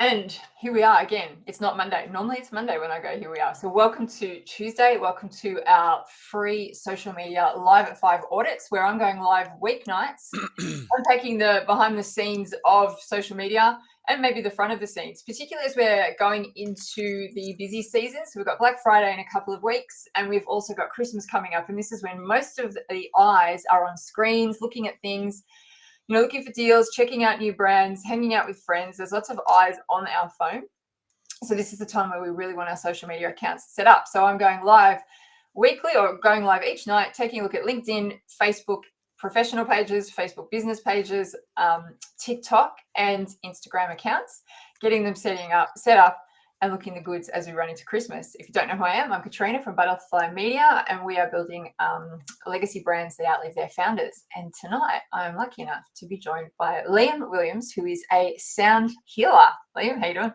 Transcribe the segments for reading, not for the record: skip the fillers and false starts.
And here we are again. It's not Monday. Normally it's Monday when I go, here we are. So welcome to Tuesday. Welcome to our free social media live at 5 audits, where I'm going live weeknights. I'm taking the behind the scenes of social media and maybe the front of the scenes, particularly as we're going into the busy season. So we've got Black Friday in a couple of weeks, and we've also got Christmas coming up. And this is when most of the eyes are on screens, looking at things, looking for deals, checking out new brands, hanging out with friends. There's lots of eyes on our phone. So this is the time where we really want our social media accounts set up. So I'm going live weekly or going live each night, taking a look at LinkedIn, Facebook professional pages, Facebook business pages, TikTok and Instagram accounts, getting them set up and looking the goods as we run into Christmas. If you don't know who I am, I'm Katrina from Butterfly Media, and we are building legacy brands that outlive their founders. And tonight I'm lucky enough to be joined by Liam Williams, who is a sound healer. Liam, how you doing?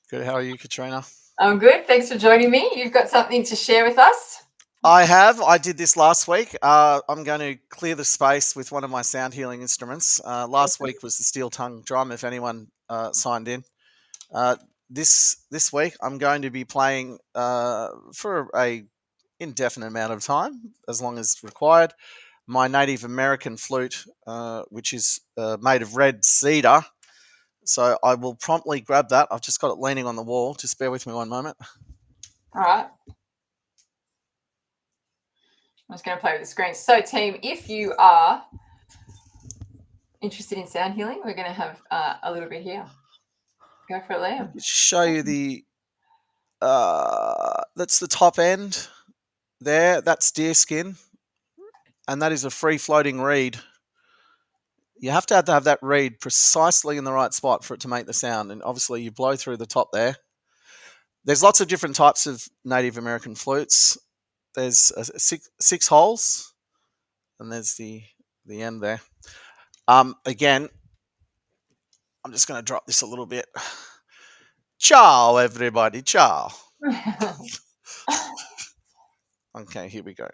Good. How are you, Katrina? I'm good. Thanks for joining me. You've got something to share with us? I have. I did this last week. I'm going to clear the space with one of my sound healing instruments. Last week was the steel tongue drum, if anyone signed in. This week I'm going to be playing for a indefinite amount of time, as long as required, my Native American flute, which is made of red cedar. So I will promptly grab that. I've just got it leaning on the wall. Just bear with me one moment. All right. I'm just going to play with the screen. So, team, if you are interested in sound healing, we're going to have a little bit here. Go for it, Liam. Show you the that's the top end there. That's deer skin, and that is a free floating reed. You have to have that reed precisely in the right spot for it to make the sound, and obviously you blow through the top there. There's lots of different types of Native American flutes. There's six holes, and there's the end there. Again, I'm just going to drop this a little bit. Ciao, everybody. Ciao. Okay, here we go.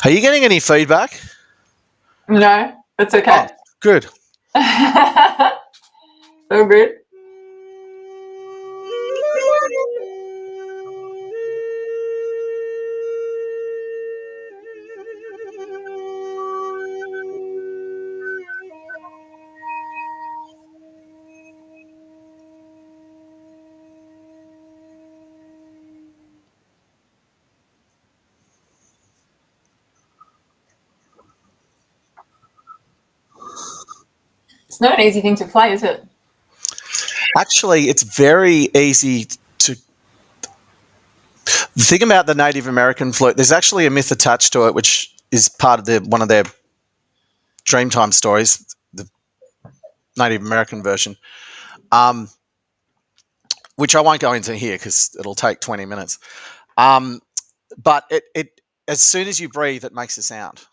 Are you getting any feedback? No, that's okay. Oh, good. So good. It's not an easy thing to play, is it? Actually, it's very easy to. The thing about the Native American flute, there's actually a myth attached to it, which is part of one of their Dreamtime stories, the Native American version, which I won't go into here because it'll take 20 minutes. But it as soon as you breathe, it makes a sound.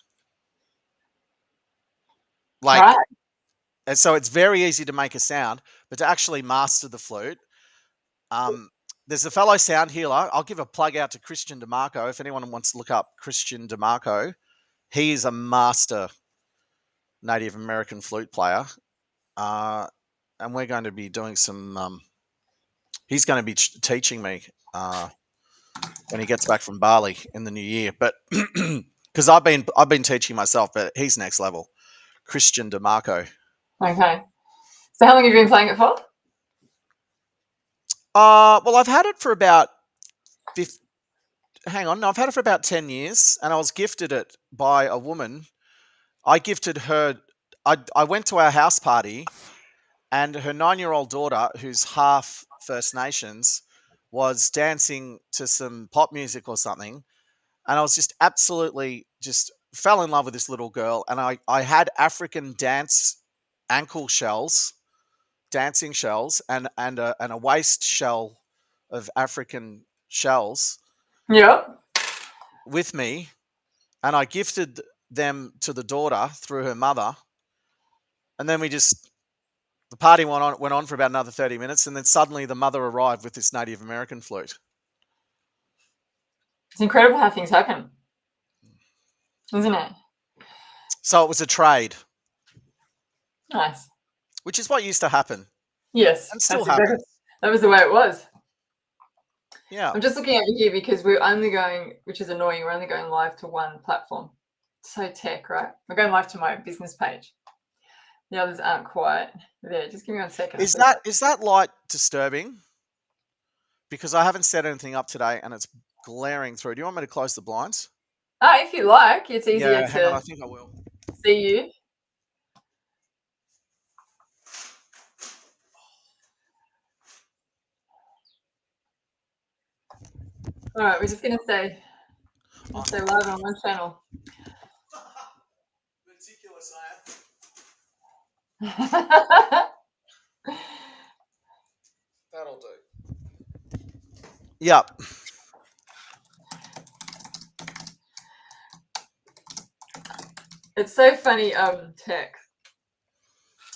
Right. And so it's very easy to make a sound, but to actually master the flute, there's a fellow sound healer. I'll give a plug out to Christian DeMarco. If anyone wants to look up Christian DeMarco, he is a master Native American flute player. And we're going to be doing some, he's going to be teaching me when he gets back from Bali in the new year. But because I've been teaching myself, but he's next level. Christian DeMarco. Okay. So how long have you been playing it for? Well, I've had it for about I've had it for about 10 years, and I was gifted it by a woman. I gifted her. I went to our house party, and her 9-year-old daughter, who's half First Nations, was dancing to some pop music or something, and I was just absolutely just fell in love with this little girl, and I had African dance ankle shells, dancing shells, and a waist shell of African shells Yeah. with me, and I gifted them to the daughter through her mother, and then the party went on for about another 30 minutes, and then suddenly the mother arrived with this Native American flute. It's incredible how things happen, isn't it? So it was a trade, Nice. which is what used to happen Yes, and still exactly. happens. That was the way it was. Yeah. I'm just looking over here because we're only going, which is annoying, we're only going live to one platform. So tech, right? We're going live to my business page. The others aren't quite there. Just give me 1 second. Is that light disturbing? Because I haven't set anything up today and it's glaring through. Do you want me to close the blinds? If you like, it's easier Yeah, hang on, I to think I will. see you. All right, we're just gonna stay live on one channel. Ridiculous, That'll do. Yep. It's so funny, tech.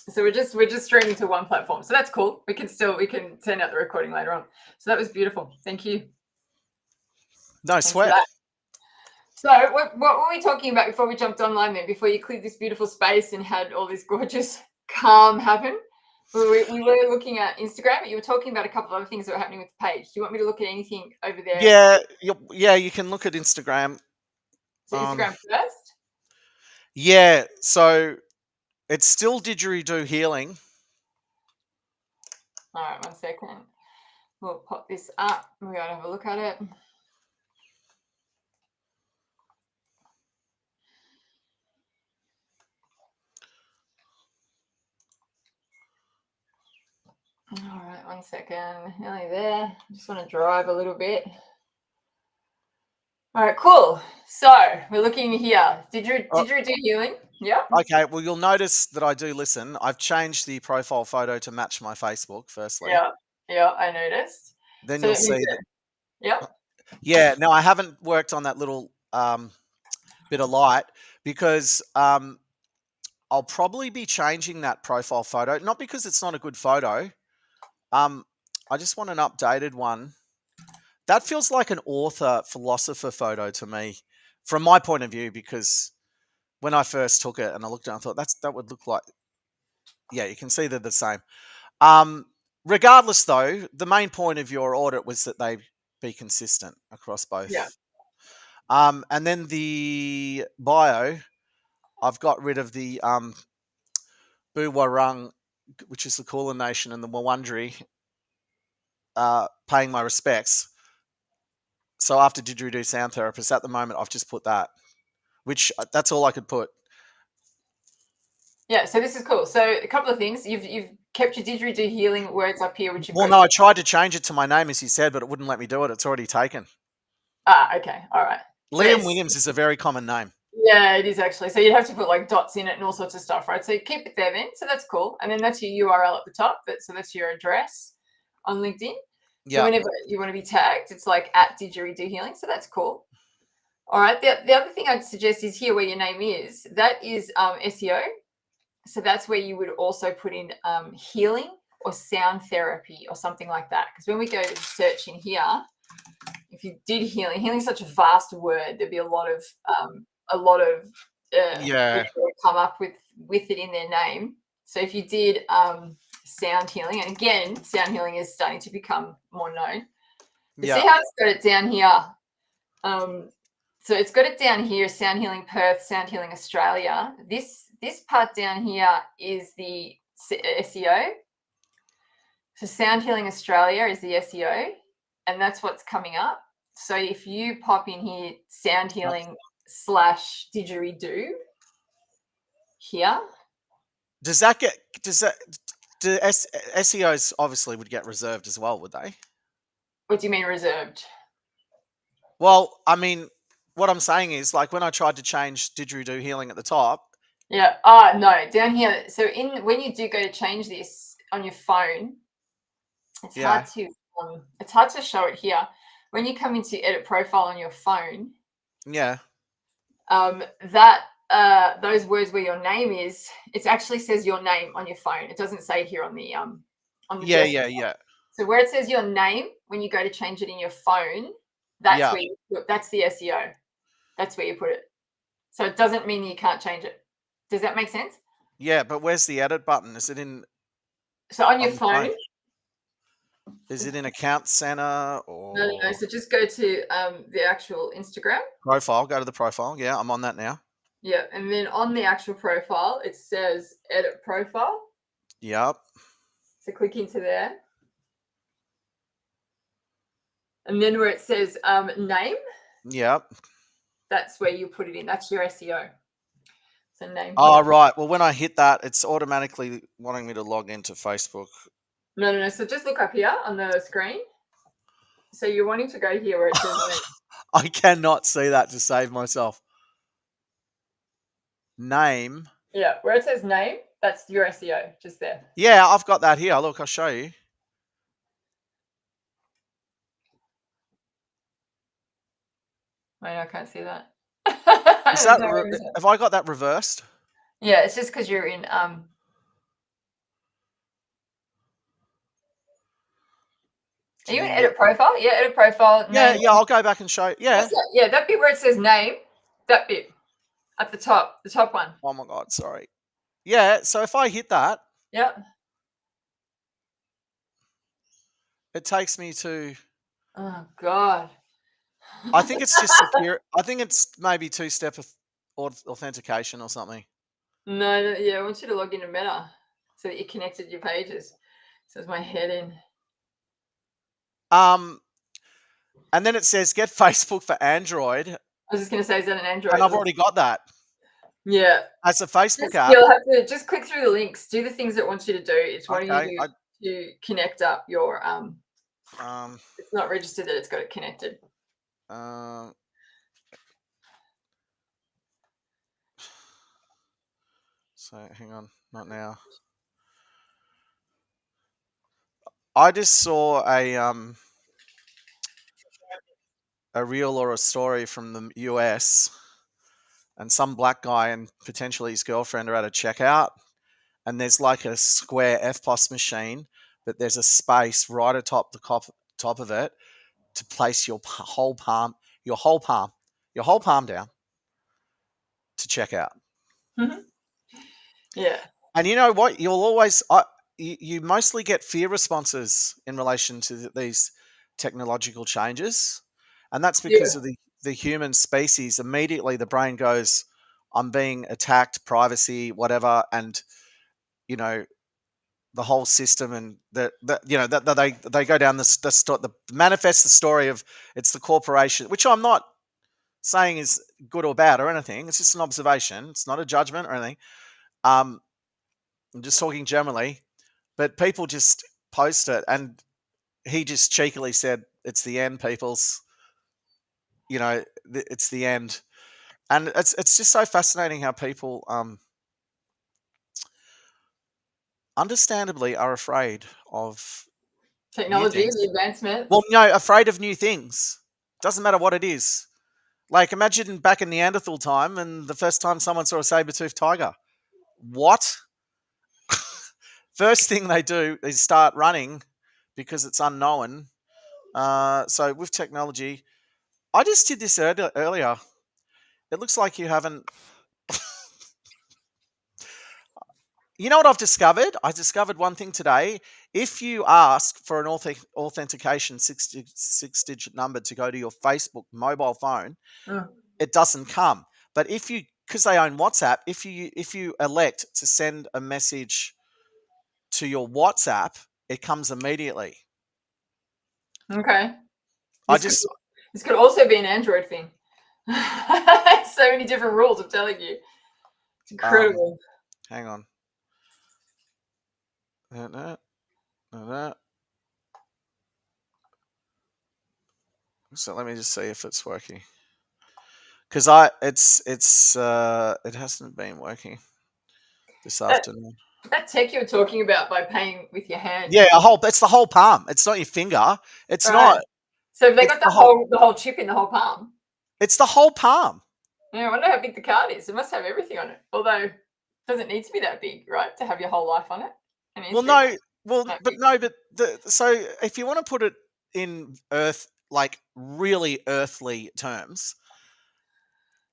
So we're just streaming to one platform, so that's cool. We can send out the recording later on. So that was beautiful. Thank you. No sweat. So what were we talking about before we jumped online then? Before you cleared this beautiful space and had all this gorgeous calm happen? We were looking at Instagram, but you were talking about a couple of other things that were happening with the page. Do you want me to look at anything over there? Yeah, you can look at Instagram. So Instagram first? Yeah, so it's still didgeridoo healing. All right, 1 second. We'll pop this up. We're going to have a look at it. All right, 1 second. Nearly there. I just want to drive a little bit. All right, cool. So we're looking here. Didgeridoo healing. Yeah. Okay, well, you'll notice that I do listen. I've changed the profile photo to match my Facebook, firstly. Yeah, I noticed. Then So you'll that see means that. Yeah. Yeah, now I haven't worked on that little bit of light because I'll probably be changing that profile photo, not because it's not a good photo. I just want an updated one. That feels like an author philosopher photo to me, from my point of view, because when I first took it and I looked at it, I thought that would look like. Yeah, you can see they're the same. Regardless, though, the main point of your audit was that they be consistent across both. Yeah. And then the bio, I've got rid of the Buwarung, which is the Kulin Nation, and the Mwandri, paying my respects. So after didgeridoo sound therapist, at the moment, I've just put that, which that's all I could put. Yeah, so this is cool. So a couple of things. You've kept your didgeridoo healing words up here, which you've Well, no, I tried to change it to my name, as you said, but it wouldn't let me do it. It's already taken. Okay. All right. Liam Williams is a very common name. Yeah, it is actually. So you'd have to put like dots in it and all sorts of stuff, right? So you keep it there then. So that's cool. And then that's your URL at the top. So that's your address on LinkedIn. Yeah. So whenever you want to be tagged, it's like at didgeridoo healing. So that's cool. All right. The other thing I'd suggest is here where your name is. That is SEO. So that's where you would also put in healing or sound therapy or something like that. Because when we go to search in here, if you did healing is such a vast word. There'd be a lot of people would come up with it in their name. So if you did sound healing, and again, sound healing is starting to become more known. But see how it's got it down here? So it's got it down here, Sound Healing Perth, Sound Healing Australia. This part down here is the SEO. So Sound Healing Australia is the SEO, and that's what's coming up. So if you pop in here, Sound Healing / didgeridoo here. Do SEOs obviously would get reserved as well, would they? What do you mean reserved? Well, I mean, what I'm saying is, like, when I tried to change didgeridoo healing at the top. Yeah. No, down here. So when you do go to change this on your phone, it's Yeah. hard to show it here. When you come into edit profile on your phone, Yeah. that those words where your name is, it actually says your name on your phone. It doesn't say here on the Yeah. desktop. Yeah. Yeah. So where it says your name, when you go to change it in your phone, Yeah. that's the SEO. That's where you put it. So it doesn't mean you can't change it. Does that make sense? Yeah. But where's the edit button? Is it So on your on the phone? phone, Is it in Account Center no. or So just go to the actual Instagram. profile? Go to the profile. Yeah, I'm on that now. Yeah, and then on the actual profile, it says edit profile. Yep. So click into there. And then where it says name, Yep. that's where you put it in. That's your SEO. So name Oh, here. right. Well, when I hit that, it's automatically wanting me to log into Facebook. No. So just look up here on the screen. So you're wanting to go here where it says name. I cannot see that to save myself. Name. Yeah, where it says name, that's your SEO, just there. Yeah, I've got that here. Look, I'll show you. I can't see that. Is There's that no reason. have I got that reversed? Yeah, it's just because you're in are you in edit profile? Yeah, edit profile, Yeah, name. yeah, I'll go back and show. Yeah. Yeah, that bit where it says name, that bit at the top one. Oh my God, sorry. Yeah, so if I hit that, Yep. it takes me to. Oh God. I think it's just secure. I think it's maybe two-step authentication or something. No, yeah, I want you to log into Meta so that you connected your pages. So it's my head in. And then it says get Facebook for Android, I was just gonna say, is that an Android? and I've already got that Yeah. as a Facebook app. You'll have to just click through the links, do the things it wants you to do. It's wanting Okay. you to connect up your Um. it's not registered that it's got it connected. Uh, so hang on, not now. I just saw a reel or a story from the US, and some black guy and potentially his girlfriend are at a checkout, and there's like a square FPOS machine, but there's a space right atop the top of it to place your whole palm, your whole palm down to check out. Yeah. And you know what? You'll always you mostly get fear responses in relation to these technological changes, and that's because of the human species. Immediately, the brain goes, "I'm being attacked, privacy, whatever," and you know the whole system, and they go down the manifest the story of it's the corporation, which I'm not saying is good or bad or anything. It's just an observation. It's not a judgment or anything. I'm just talking generally, but people just post it, and he just cheekily said, "It's the end, peoples. It's the end." And it's just so fascinating how people, understandably, are afraid of new Technology, things. the advancements. Well, no, afraid of new things. Doesn't matter what it is. Like, imagine back in Neanderthal time, and the first time someone saw a saber-toothed tiger. What? First thing they do is start running because it's unknown. So with technology, I just did this earlier. It looks like you haven't. You know what I've discovered? I discovered one thing today. If you ask for an authentication six-digit number to go to your Facebook mobile phone, it doesn't come. But because they own WhatsApp, if you elect to send a message to your WhatsApp, it comes immediately. Okay. I This just could also be an Android thing. So many different rules, I'm telling you. It's incredible. Hang on. No. So let me just see if it's working. Because it hasn't been working this afternoon. That tech you were talking about by paying with your hand. Yeah, it's the whole palm. It's not your finger. It's Right. not. So they It's got the whole. the whole chip in the whole palm. It's the whole palm. Yeah, I wonder how big the card is. It must have everything on it. Although it doesn't need to be that big, right? To have your whole life on it. It needs Well, to be no. Well, that but big. no, but so if you want to put it in like really earthly terms,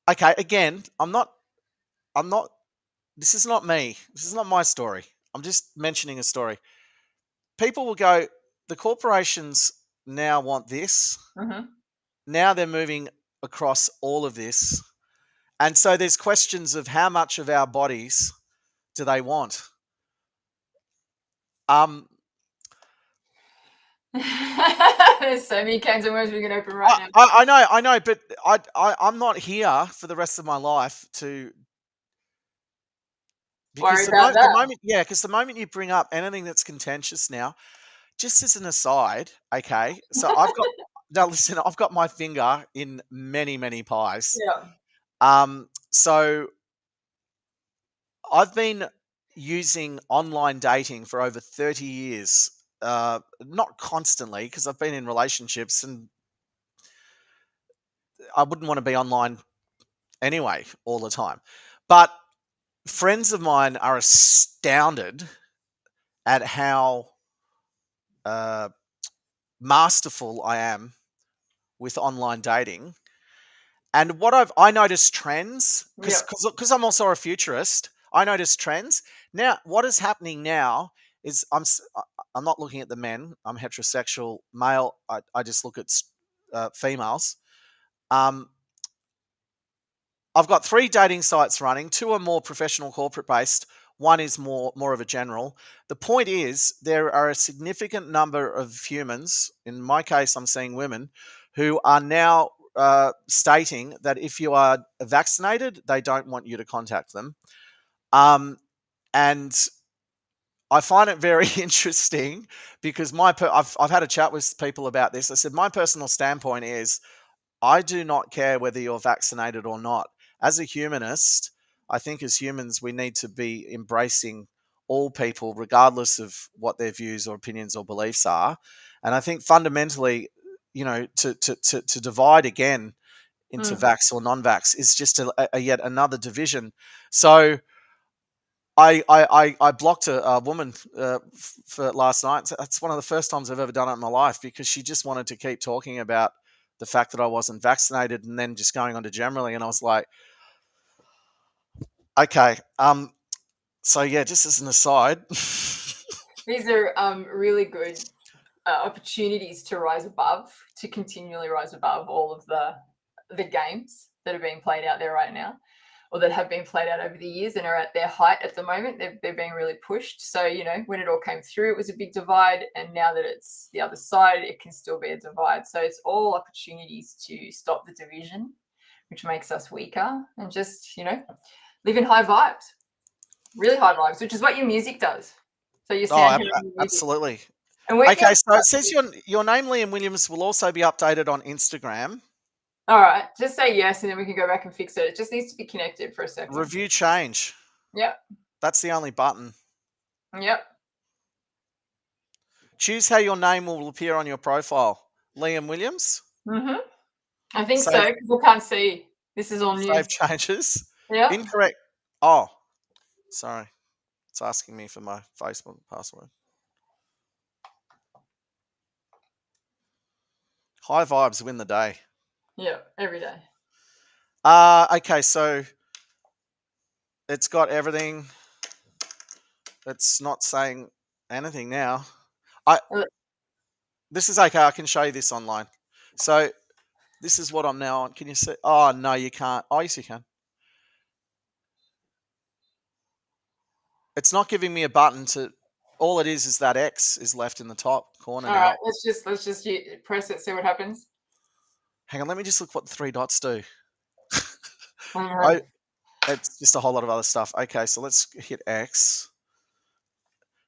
okay. Again, I'm not. This is not me. This is not my story. I'm just mentioning a story. People will go. The corporations now want this. Mm-hmm. Now they're moving across all of this. And so there's questions of how much of our bodies do they want? There's so many cans of worms we can open right now. I know, but I'm not here for the rest of my life to because Worry about that. because the moment you bring up anything that's contentious now, just as an aside, okay, so I've got now listen, I've got my finger in many pies. Yeah. So I've been using online dating for over 30 years. Not constantly, because I've been in relationships and I wouldn't want to be online anyway all the time. But friends of mine are astounded at how masterful I am with online dating. And what I noticed trends Yeah. because I'm also a futurist. I noticed trends. Now, what is happening now is I'm not looking at the men. I'm heterosexual male. I just look at females. Um, I've got 3 dating sites running. 2 are more professional corporate based. One is more of a general. The point is there are a significant number of humans, in my case I'm seeing women, who are now stating that if you are vaccinated, they don't want you to contact them. And I find it very interesting because I've had a chat with people about this. I said my personal standpoint is I do not care whether you're vaccinated or not. As a humanist, I think as humans, we need to be embracing all people, regardless of what their views or opinions or beliefs are. And I think fundamentally, to divide again into vax or non-vax is just a yet another division. So I blocked a woman for last night. That's one of the first times I've ever done it in my life because she just wanted to keep talking about the fact that I wasn't vaccinated and then just going on to generally. And I was like, okay. So yeah, just as an aside. These are really good opportunities to rise above, to continually rise above all of the games that are being played out there right now, or that have been played out over the years and are at their height at the moment. They're being really pushed. So, when it all came through, it was a big divide. And now that it's the other side, it can still be a divide. So it's all opportunities to stop the division, which makes us weaker, and just, live in high vibes, really high vibes, which is what your music does. So you're sounding music. Absolutely. And Okay, so it says your name, Liam Williams, will also be updated on Instagram. All right, just say yes, and then we can go back and fix it. It just needs to be connected for a second. Review change. Yep. That's the only button. Yep. Choose how your name will appear on your profile. Liam Williams. Mm-hmm. I think so, because we can't see. This is all new. Save changes. Yeah. Incorrect. Oh, sorry. It's asking me for my Facebook password. High vibes win the day. Yeah, every day. Okay, so it's got everything. It's not saying anything now. This is okay. I can show you this online. So this is what I'm now on. Can you see? Oh, no, you can't. Oh, yes, you can. It's not giving me a button to. All it is that X is left in the top corner now. All right, let's just press it, see what happens. Hang on, let me just look what the 3 dots do. Right. It's just a whole lot of other stuff. Okay, so let's hit X.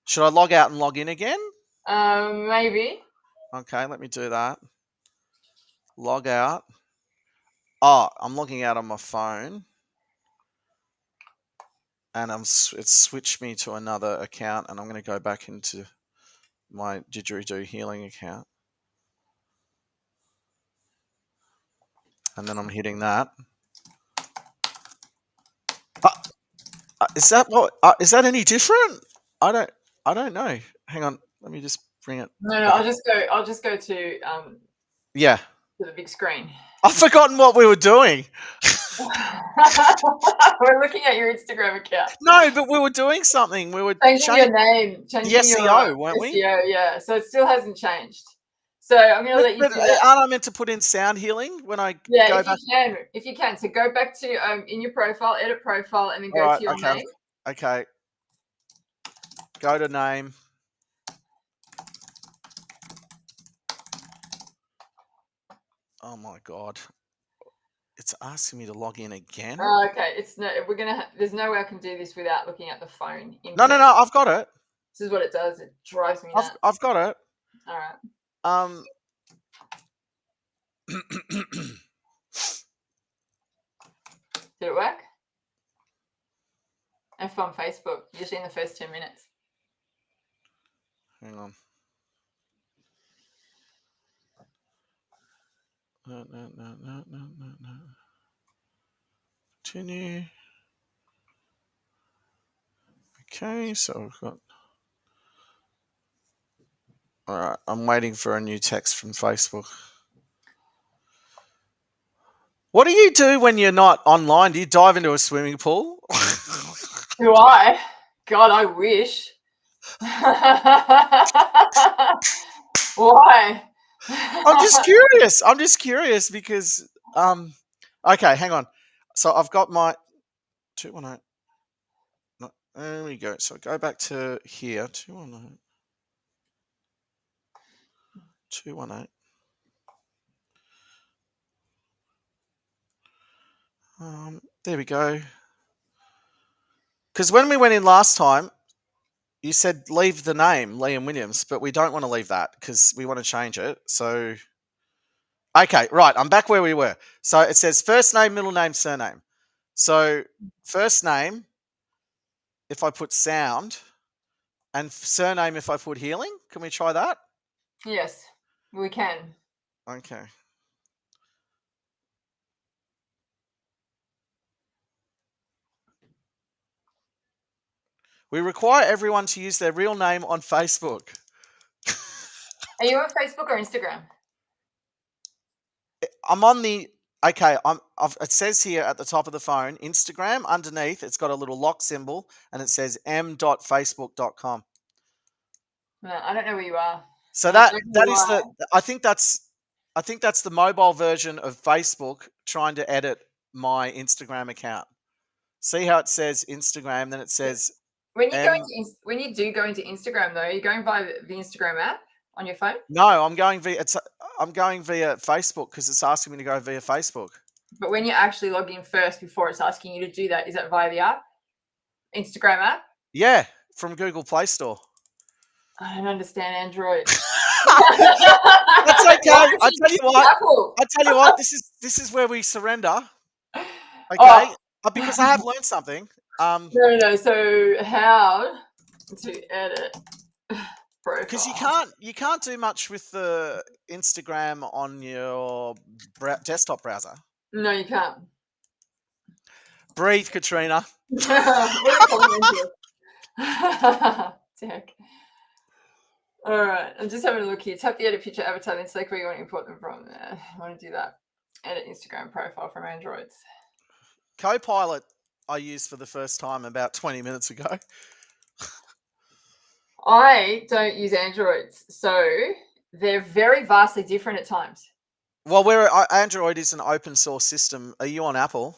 Should I log out and log in again? Maybe. Okay, let me do that. Log out. Oh, I'm logging out on my phone. And it's switched me to another account, and I'm going to go back into my didgeridoo healing account. And then I'm hitting that. Is that any different? I don't know. Hang on, let me just bring it. No, back. I'll just go to Yeah. to the big screen. I've forgotten what we were doing. We're looking at your Instagram account. No, but we were doing something. We were Changing your name, changing the your SEO, weren't we? SEO, yeah. So it still hasn't changed. So I'm going to let you But do that. aren't I meant to put in sound healing when I Yeah, go if back? if you can. So go back to in your profile, edit profile, and then All go right, to your name. okay. Go to name. Oh my god. It's asking me to log in again. Oh, okay, it's no. There's no way I can do this without looking at the phone. No. I've got it. This is what it does. It drives me nuts. I've got it. All right. Did it work? If on Facebook, usually in the first 2 minutes. Hang on. No. Continue. Okay, so we've got. All right, I'm waiting for a new text from Facebook. What do you do when you're not online? Do you dive into a swimming pool? Do I? God, I wish. Why? I'm just curious because okay, hang on. So I've got my 218. No, there we go. So go back to here. 218. 218. There we go. Because when we went in last time, you said leave the name Liam Williams, but we don't want to leave that because we want to change it. So, okay, right. I'm back where we were. So it says first name, middle name, surname. So first name, if I put sound, and surname if I put healing. Can we try that? Yes, we can. Okay. We require everyone to use their real name on Facebook. Are you on Facebook or Instagram? I'm on the. Okay, it says here at the top of the phone, Instagram. Underneath, it's got a little lock symbol, and it says m.facebook.com. No, I don't know where you are. So that is the. I think that's the mobile version of Facebook trying to edit my Instagram account. See how it says Instagram, then it says. When you do go into Instagram though, you're going via the Instagram app on your phone? No, I'm going via Facebook because it's asking me to go via Facebook. But when you actually log in first before it's asking you to do that, is that via the app? Instagram app? Yeah, from Google Play Store. I don't understand Android. That's okay. I tell you what. This is where we surrender. Okay, because I have learned something. No. So how to edit profile? Because you can't do much with the Instagram on your desktop browser. No, you can't. Breathe, Katrina. Dick. All right, I'm just having a look here. Tap the edit picture avatar, then select where you want to import them from. I want to do that. Edit Instagram profile from Androids. Copilot I used for the first time about 20 minutes ago. I don't use Androids, so they're very vastly different at times. Well, Android is an open source system. Are you on Apple?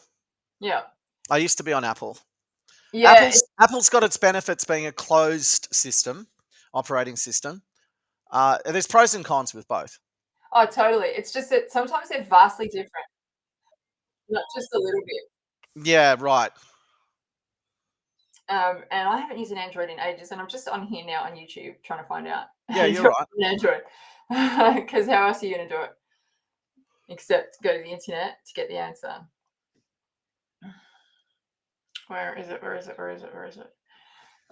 Yeah. I used to be on Apple. Yeah. Apple's got its benefits being a closed system, operating system. There's pros and cons with both. Oh, totally. It's just that sometimes they're vastly different. Not just a little bit. Yeah, right. And I haven't used an Android in ages, and I'm just on here now on YouTube trying to find out. Yeah, you're right. An Android. Because how else are you going to do it? except go to the internet to get the answer. Where is it? Where is it? Where is it? Where is it?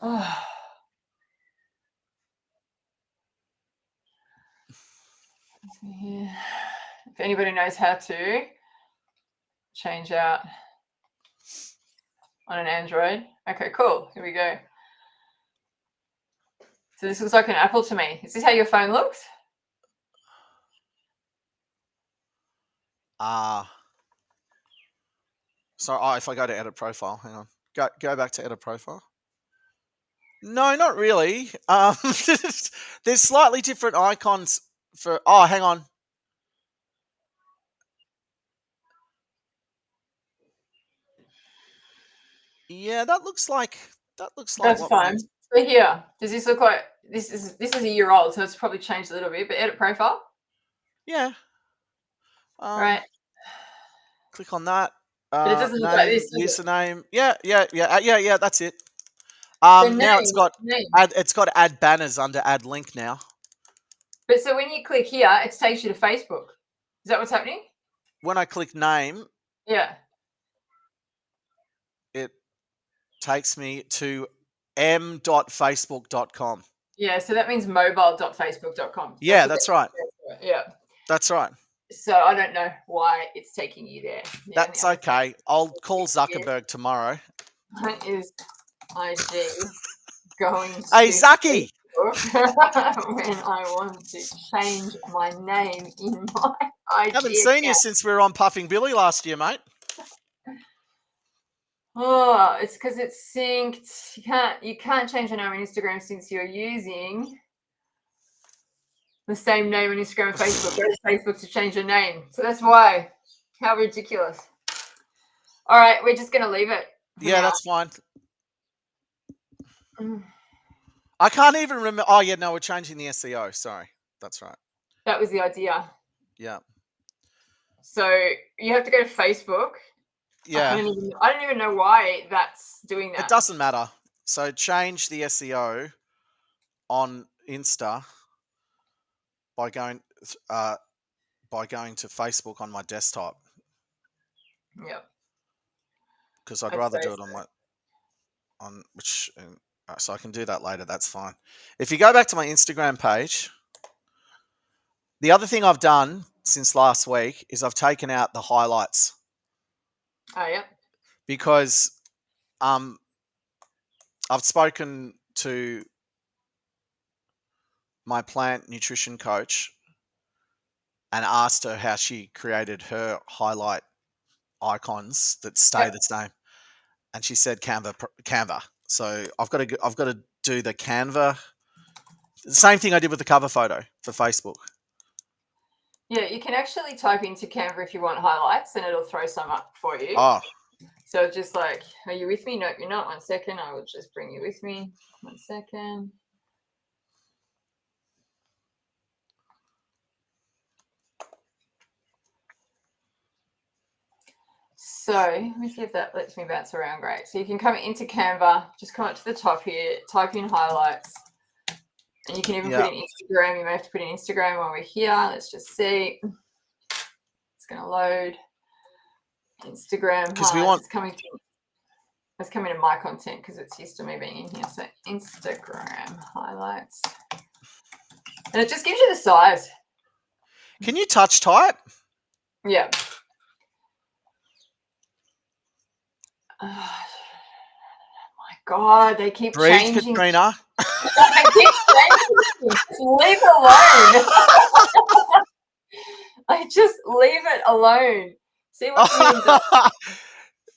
Oh. If anybody knows how to change out on an Android. Okay, cool. Here we go. So this looks like an apple to me. Is this how your phone looks? So if I go to edit profile, hang on. Go back to edit profile. No, not really. There's slightly different icons for. Oh, hang on. Yeah, that looks like That's what fine. we. So here, does this look like this is a year old, so it's probably changed a little bit. But edit profile. Yeah. Right. Click on that. But it doesn't look like Name, this, does it? username. Yeah. That's it. So Now it's got name. add banners under add link now. But so when you click here, it takes you to Facebook. Is that what's happening? When I click name, Yeah. it takes me to m.facebook.com. Yeah, so that means mobile.facebook.com. Yeah, that's right. Yeah. That's right. So I don't know why it's taking you there. That's okay. I'll call Zuckerberg tomorrow. What is IG going to Hey, Zucky! when I want to change my name in my IG Haven't seen account? you since we were on Puffing Billy last year, mate. Oh, it's because it's synced. You can't change your name on Instagram since you're using the same name on Instagram and Facebook. Go to Facebook to change your name. So that's why. How ridiculous. All right, we're just going to leave it. Yeah, that's fine. I can't even remember. Oh, yeah, no, we're changing the SEO. Sorry. That's right. That was the idea. Yeah. So you have to go to Facebook. Yeah. I don't even know why that's doing that. It doesn't matter. So change the SEO on Insta by going to Facebook on my desktop. Yep. Because I'd rather do it so I can do that later. That's fine. If you go back to my Instagram page, the other thing I've done since last week is I've taken out the highlights. Oh, yeah. Because I've spoken to my plant nutrition coach and asked her how she created her highlight icons that stay the same, and she said Canva. So I've got to do the Canva. The same thing I did with the cover photo for Facebook. Yeah, you can actually type into Canva if you want highlights, and it'll throw some up for you. Oh. So just like, are you with me? No, you're not. 1 second. I will just bring you with me. 1 second. So let me see if that lets me bounce around. Great. So you can come into Canva, just come up to the top here, type in highlights, and you can even put in Instagram. You may have to put in Instagram while we're here. Let's just see. It's going to load. Instagram highlights. It's coming to my content because it's used to me being in here. So Instagram highlights. And it just gives you the size. Can you touch type? Yeah. Oh my God, they keep changing. Katrina. They keep changing. Just leave it alone. Just leave it alone. See what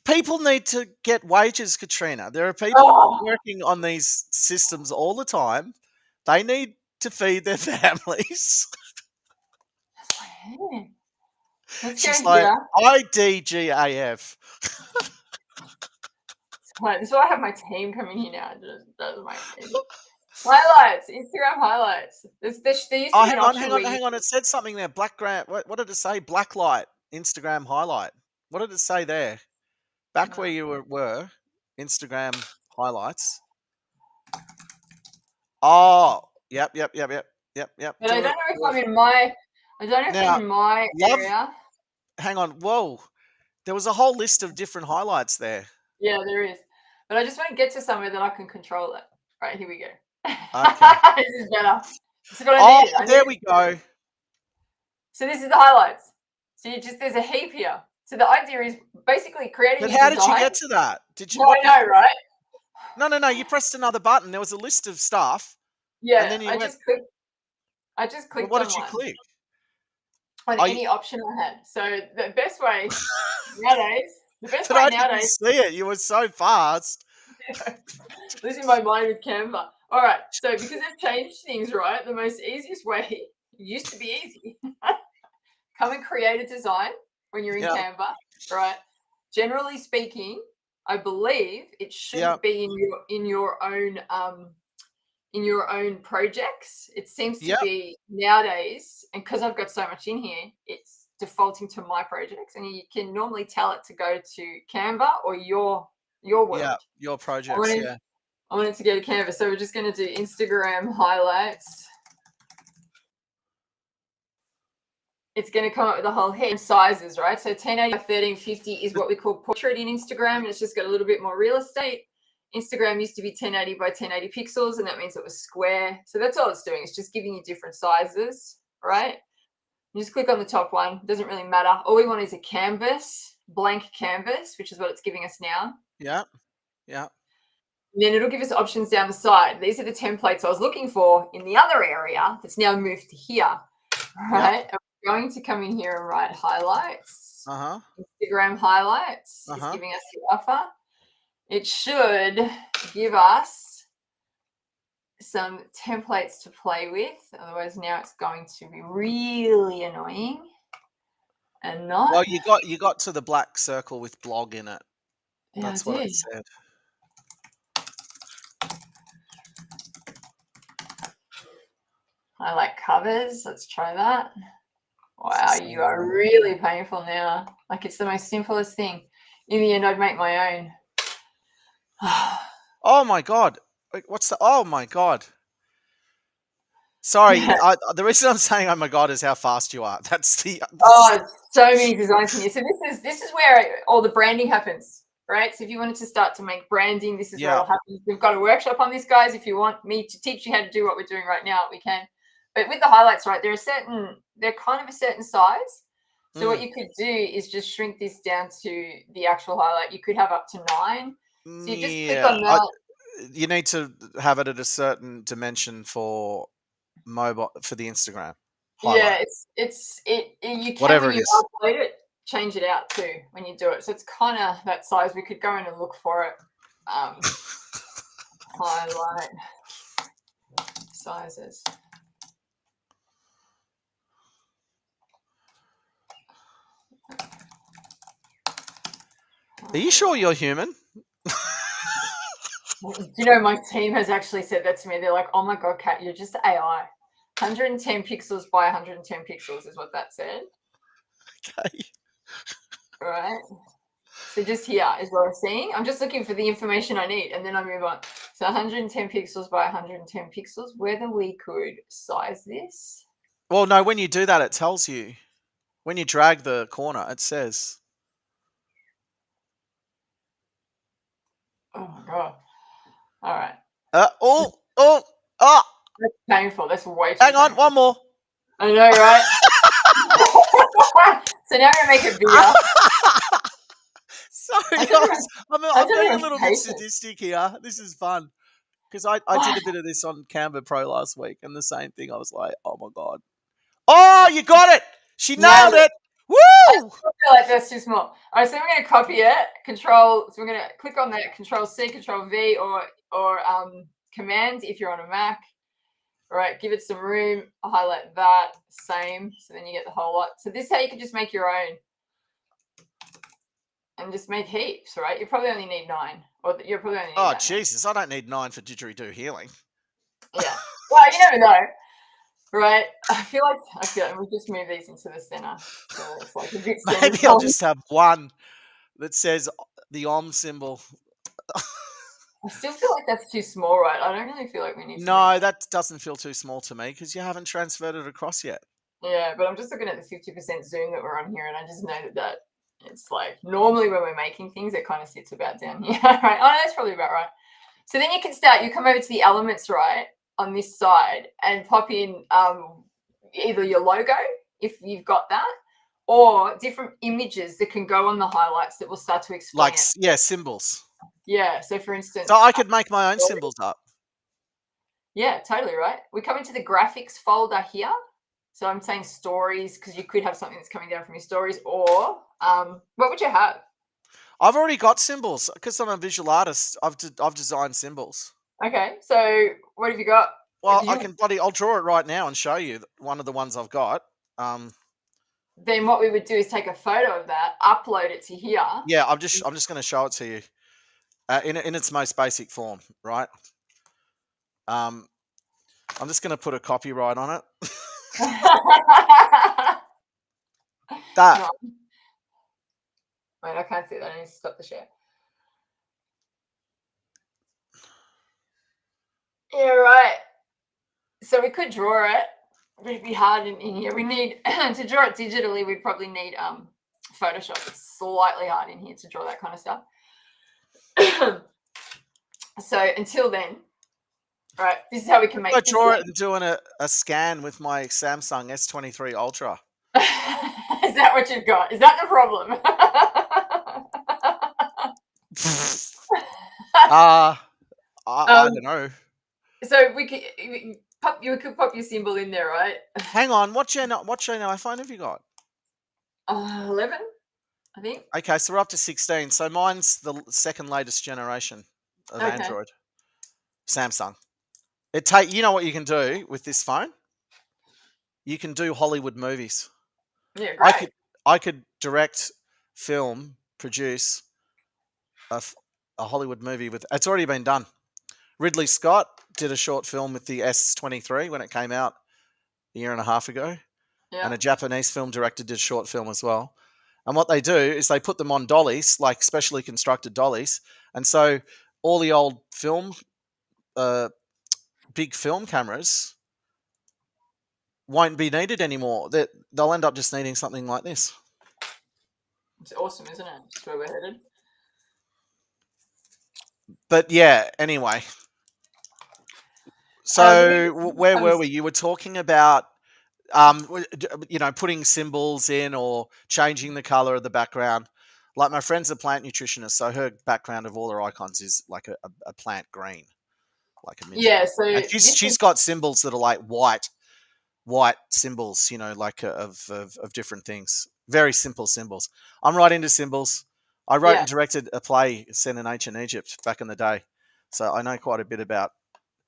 People need to get wages, Katrina. There are people working on these systems all the time. They need to feed their families. She's like, IDGAF. This is why I have my team coming here now. Just does my highlights, Instagram highlights. Hang on. It said something there. What did it say? Blacklight Instagram highlight. What did it say there? Back where you were, Instagram highlights. Oh, yep. But I don't know if I'm in my. I don't know if I'm in my area. hang on. Whoa. There was a whole list of different highlights there. Yeah, there is. But I just want to get to somewhere that I can control it. Right, here we go. Okay. This is better. This is what I Oh, needed. there we go. So this is the highlights. So there's a heap here. So the idea is basically creating But your how did you design. get to that? Did you No, I know, right? No. You pressed another button. There was a list of stuff, and Yeah, then you went. I just Well, clicked what on did you one, click? on Oh, any option I had. So the best way nowadays, but I didn't see it. You were so fast. losing my mind with Canva. All right, so because they've changed things, right? The most easiest way, it used to be easy. Come and create a design when you're in Yeah. Canva, right? Generally speaking, I believe it Yeah. should be in your own projects. It seems to Yep. be nowadays, and because I've got so much in here, it's defaulting to my projects, and you can normally tell it to go to Canva or your world. Yeah. Your projects. Yeah. I wanted to go to Canva, so we're just going to do Instagram highlights. It's going to come up with a whole heap of sizes, right? So 1080 by 1350 is what we call portrait in Instagram, and it's just got a little bit more real estate. Instagram used to be 1080 by 1080 pixels, and that means it was square. So that's all it's doing. It's just giving you different sizes, right? You just click on the top one. Doesn't really matter. All we want is a canvas, blank canvas, which is what it's giving us now. Yeah. Yeah. And then it'll give us options down the side. These are the templates I was looking for in the other area that's now moved to here, right? Yep. I'm going to come in here and write highlights. Uh-huh. Instagram highlights is giving us the offer. It should give us some templates to play with. Otherwise, now it's going to be really annoying and not. Well, you got to the black circle with blog in it. Yeah, That's what it said. I like covers. Let's try that. Wow, you are really painful now. Like it's the most simplest thing. In the end, I'd make my own. Oh my God. What's the? Oh my God. Sorry, Yeah. the reason I'm saying "oh my God" is how fast you are. That's the. Oh, so many designs in here. So this is where all the branding happens, right? So if you wanted to start to make branding, this is where it'll happen. We've got a workshop on this, guys. If you want me to teach you how to do what we're doing right now, we can. But with the highlights, right, they're kind of a certain size. So what you could do is just shrink this down to the actual highlight. You could have up to 9. So you just click on that. You need to have it at a certain dimension for mobile for the Instagram highlight. Yeah, you can Whatever when it you is. upload it, change it out too when you do it. So it's kind of that size. We could go in and look for it. Highlight sizes. Are you sure you're human? Do you know my team has actually said that to me? They're like, "Oh my God, Kat, you're just AI." 110 pixels by 110 pixels is what that said. Okay. Right. So just here is what I'm seeing. I'm just looking for the information I need, and then I move on. So 110 pixels by 110 pixels. Whether we could size this. Well, no. When you do that, it tells you. When you drag the corner, it says. Oh my God. All right. Oh. That's painful. That's way too Hang on, painful. one more. I know, right? So now I'm going to make it bigger. Sorry, I'm being a little bit sadistic here. This is fun. Because I did a bit of this on Canva Pro last week, and the same thing. I was like, oh my God. Oh, you got it. She nailed it. Woo! I feel like that's too small. All right, so we're going to copy it. So we're going to click on that, Control C, Control V, or Command if you're on a Mac. All right, give it some room. I'll highlight that, same. So then you get the whole lot. So this is how you can just make your own. And just make heaps, right? You probably only need 9. Or you're probably only need Oh, that Jesus. I don't need 9 for didgeridoo healing. Yeah. Well, you never know. Right? I feel like we just move these into the center. So it's like a bit Maybe I'll just have one that says the Om symbol. I still feel like that's too small, right? I don't really feel like we need to. No, that doesn't feel too small to me because you haven't transferred it across yet. Yeah, but I'm just looking at the 50% zoom that we're on here, and I just know that it's like normally when we're making things, it kind of sits about down here, right? Oh, no, that's probably about right. So then you can start, you come over to the elements, right, on this side and pop in either your logo, if you've got that, or different images that can go on the highlights that will start to explain Like, it. yeah, symbols. Yeah, so for instance, So I could make my own symbols up. yeah, totally right. We come into the graphics folder here. So I'm saying stories because you could have something that's coming down from your stories, or what would you have? I've already got symbols because I'm a visual artist. I've designed symbols. Okay, so what have you got? Well, I'll draw it right now and show you one of the ones I've got. Then what we would do is take a photo of that, upload it to here. Yeah, I'm just going to show it to you in its most basic form, right? I'm just going to put a copyright on it. That. No. Wait, I can't see that. I need to stop the share. Yeah, right. So we could draw it. It'd be hard in here. We need to draw it digitally. We probably need Photoshop. It's slightly hard in here to draw that kind of stuff. So until then, right, this is how we can make. I draw it and doing a scan with my Samsung S23 Ultra. Is that what you've got? Is that the problem? I don't know. So you could pop your symbol in there, right? Hang on, what gen iPhone have you got? 11, I think. Okay, so we're up to 16. So mine's the second latest generation of Android. Samsung. You know what you can do with this phone? You can do Hollywood movies. Yeah, great. I could direct, film, produce a Hollywood movie with. It's already been done. Ridley Scott did a short film with the S23 when it came out a year and a half ago. Yeah. And a Japanese film director did a short film as well. And what they do is they put them on dollies, like specially constructed dollies. And so all the old big film cameras won't be needed anymore. They'll end up just needing something like this. It's awesome, isn't it? That's where we're headed. But yeah, anyway. So where were we? You were talking about putting symbols in or changing the color of the background. Like my friend's a plant nutritionist, so her background of all her icons is like a plant green, like a mint. Yeah, so and she's got symbols that are like white symbols, like of different things. Very simple symbols. I'm right into symbols. I wrote and directed a play set in ancient Egypt back in the day, so I know quite a bit about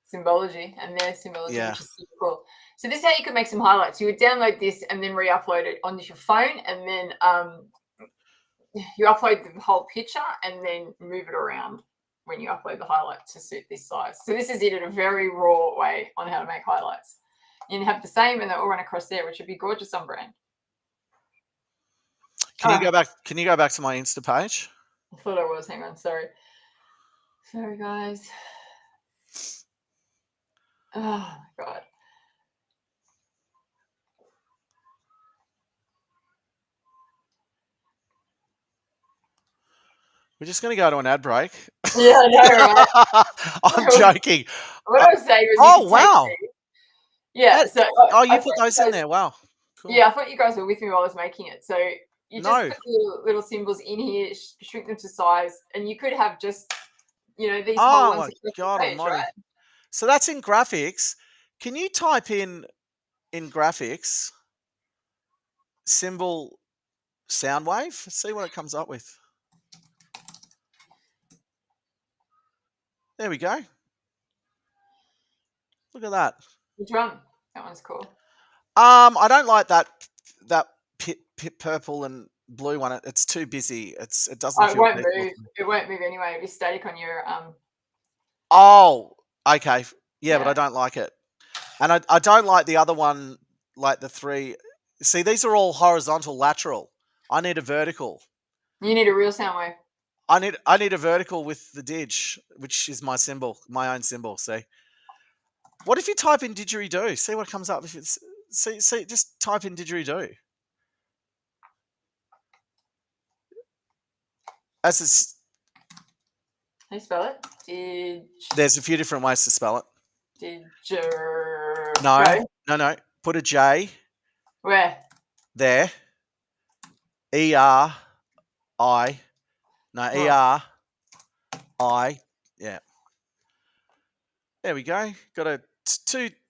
symbology and their symbology, Yeah. which is super cool. So this is how you can make some highlights. You would download this and then re-upload it onto your phone, and then you upload the whole picture and then move it around when you upload the highlight to suit this size. So this is it in a very raw way on how to make highlights. You have the same, and they all run across there, which would be gorgeous on brand. Can you go back? Can you go back to my Insta page? I thought I was. Hang on. Sorry, guys. Oh my god. We're just going to go to an ad break. Yeah, I know, right? I'm joking. What I was saying was, oh wow. Yeah. So you put those in there. Wow. Cool. Yeah, I thought you guys were with me while I was making it. So you just put little symbols in here, shrink them to size, and you could have just, these whole ones. Oh my god page, right? So that's in graphics. Can you type in graphics symbol sound wave? See what it comes up with. There we go. Look at that. Which one? That one's cool. I don't like that purple and blue one. It's too busy. It doesn't. It won't move. It won't move anyway. It'll be static on your Oh, okay. Yeah, but I don't like it, and I don't like the other one. Like the three. See, these are all horizontal, lateral. I need a vertical. You need a real sound wave. I need a vertical with the didge, which is my symbol, my own symbol. See, what if you type in didgeridoo? See what comes up. If it's See, just type in didgeridoo. As it's, How do you spell it? there's a few different ways to spell it. Didgeridoo. No. Put a J Where? there. E-R-I. No, Oh. E-R-I. Yeah. There we go. Got a